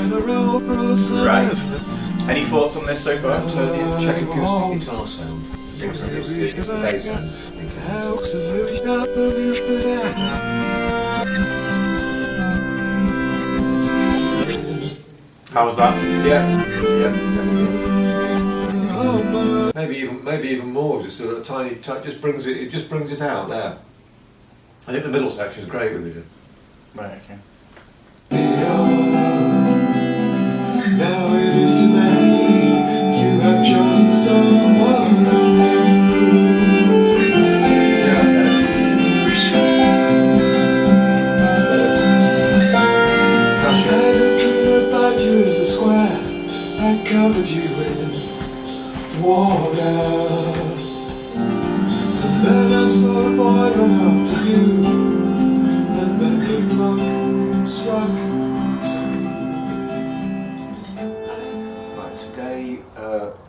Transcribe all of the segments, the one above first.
Right. Any thoughts on this so far? So check acoustic guitar sound. It's the bass sound. How was that? Yeah, definitely. Maybe even more. Just a tiny, just brings it. It just brings it out there. I think the middle section is great with it. Right. Okay. Now it is too late. You have chosen someone you in the square, I covered you in water. And then I saw a boy run up to you, and then the clock struck. Right, today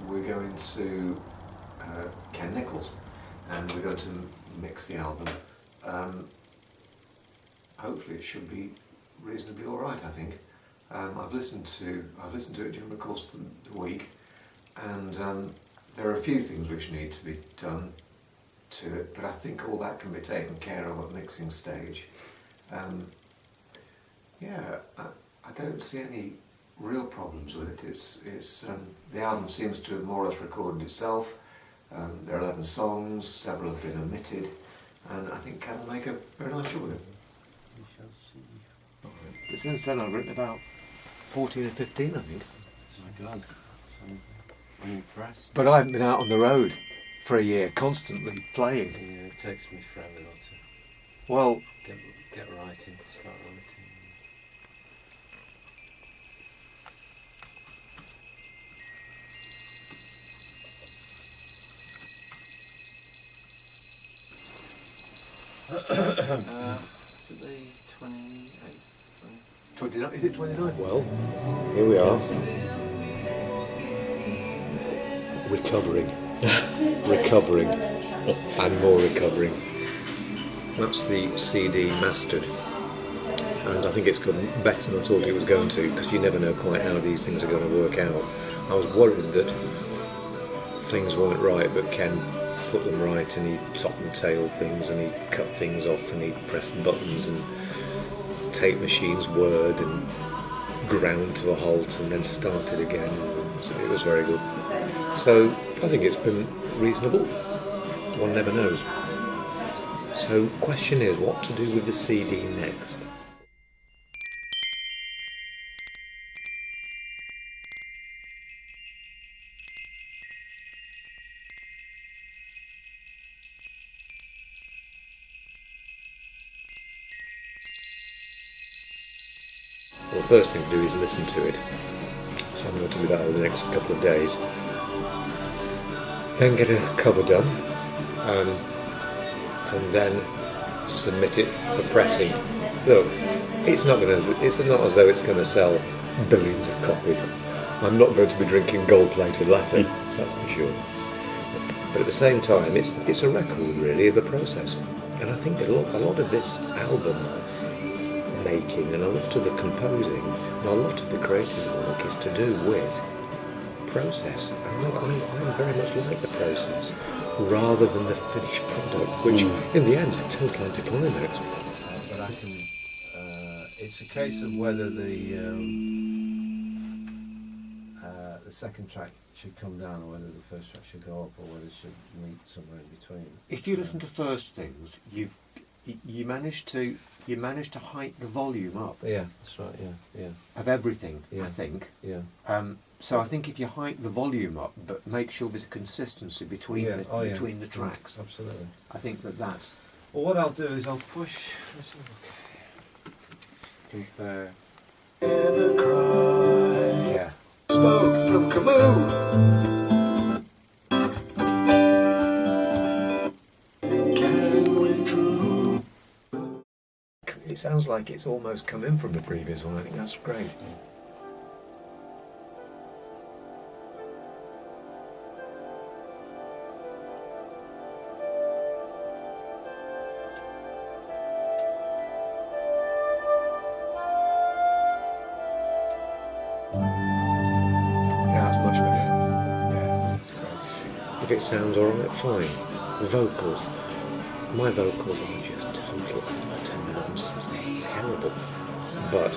we're going to Ken Nichols, and we're going to mix the album. Hopefully, it should be reasonably all right. I think. I've listened to it during the course of the week, and there are a few things which need to be done to it, but I think all that can be taken care of at mixing stage. I don't see any real problems with it. It's the album seems to have more or less recorded itself. There are 11 songs, several have been omitted, and I think Ken will make a very nice job with it. We shall see. But since then I've written about 14 or 15, I think. Oh my God, I'm impressed. But I haven't been out on the road for a year, constantly playing. Yeah, it takes me forever not to Well, get writing, start writing. Today, 28th. 29, is it 29? Well, here we are. Recovering, and more recovering. That's the CD mastered, and I think it's gone better than I thought it was going to, because you never know quite how these things are going to work out. I was worried that things weren't right, but Ken put them right, and he top and tailed things, and he cut things off, and he pressed buttons, and tape machines whirred and ground to a halt and then started again. So it was very good. So I think it's been reasonable. One never knows. So question is, what to do with the CD next? Well, the first thing to do is listen to it. So I'm going to do that over the next couple of days. Then get a cover done, and then submit it for pressing. Look, it's not as though it's going to sell billions of copies. I'm not going to be drinking gold-plated latte, that's for sure. But at the same time, it's a record really of the process, and I think a lot of this album making and a lot of the composing and a lot of the creative work is to do with process. And I'm very much like the process rather than the finished product, which in the end is a total anticlimax. But I can. It's a case of whether the second track should come down, or whether the first track should go up, or whether it should meet somewhere in between. If you listen to first things, you manage to heighten the volume up. Yeah, that's right. Yeah. Of everything, Yeah. I think. Yeah. So I think if you heighten the volume up, but make sure there's a consistency between the tracks. Absolutely. I think that's. Well, what I'll do is I'll push. Let's have a look. Compare. Ever cry? Yeah. Smoke from Camus. Can withdraw. It sounds like it's almost come in from the previous one. I think that's great. Yeah, that's much better. Yeah. If it sounds alright, fine. Vocals. My vocals are just total utter nonsense. They're terrible. But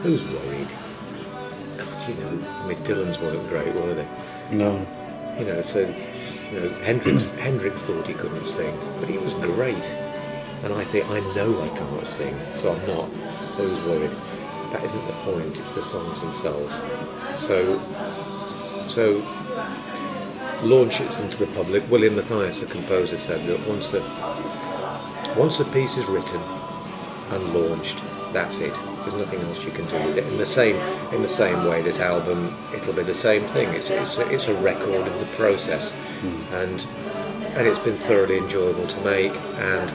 who's worried? God, you know, I mean, Dylan's weren't great, were they? No. You know, so, you know, Hendrix thought he couldn't sing, but he was great. And I think, I know I can't sing, so I'm not. So who's worried? That isn't the point, it's the songs themselves. So launch it into the public. William Matthias, the composer, said that once a piece is written and launched, that's it. There's nothing else you can do with it. In the same way, this album, it'll be the same thing. It's a record of the process, and it's been thoroughly enjoyable to make, and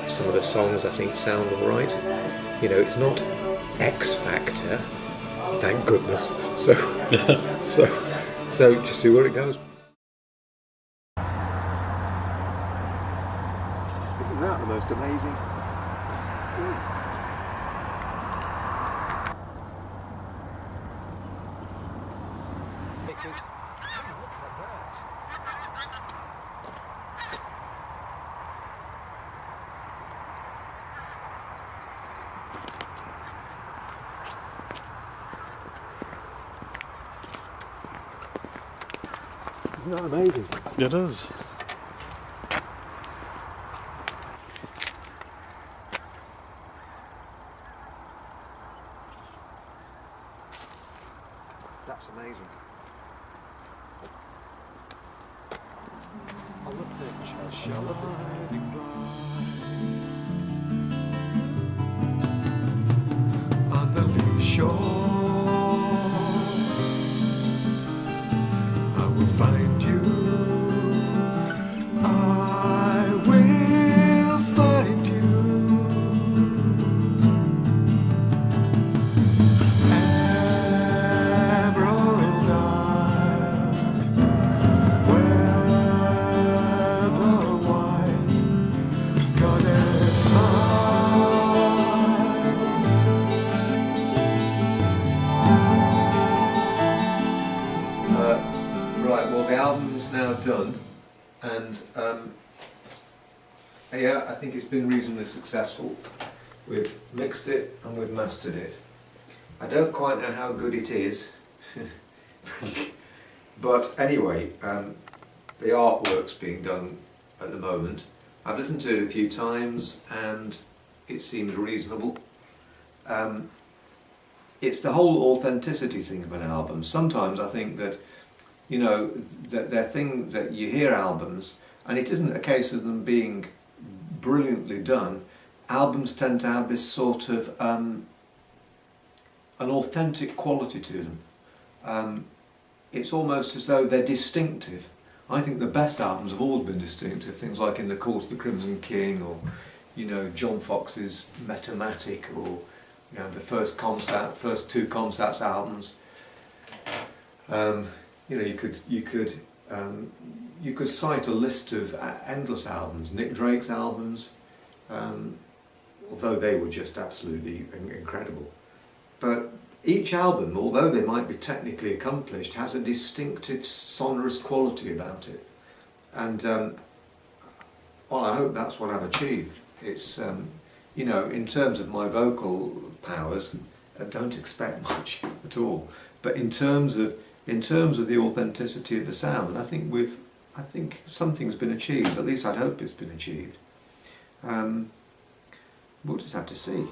some of the songs I think sound all right. You know, it's not X Factor, thank goodness. So just see where it goes. Isn't that the most amazing? Isn't that amazing? It is. That's amazing. I love the show. On the lee shore, I will find you. I will find you. Emerald Isle, where the white goddess smiles. Right, well, the album's now done, and yeah, I think it's been reasonably successful. We've mixed it and we've mastered it. I don't quite know how good it is, but anyway, the artwork's being done at the moment. I've listened to it a few times and it seems reasonable. It's the whole authenticity thing of an album. Sometimes I think that, you know, that thing that you hear albums, and it isn't a case of them being brilliantly done. Albums tend to have this sort of an authentic quality to them. It's almost as though they're distinctive. I think the best albums have always been distinctive. Things like In the Court of the Crimson King, or, you know, John Foxx's Metamatic, or, you know, the first two Comsats albums. You know, you could cite a list of endless albums. Nick Drake's albums, although they were just absolutely incredible. But each album, although they might be technically accomplished, has a distinctive sonorous quality about it. And well, I hope that's what I've achieved. It's you know, in terms of my vocal powers, I don't expect much at all. But in terms of the authenticity of the sound, I think something's been achieved. At least I'd hope it's been achieved. We'll just have to see.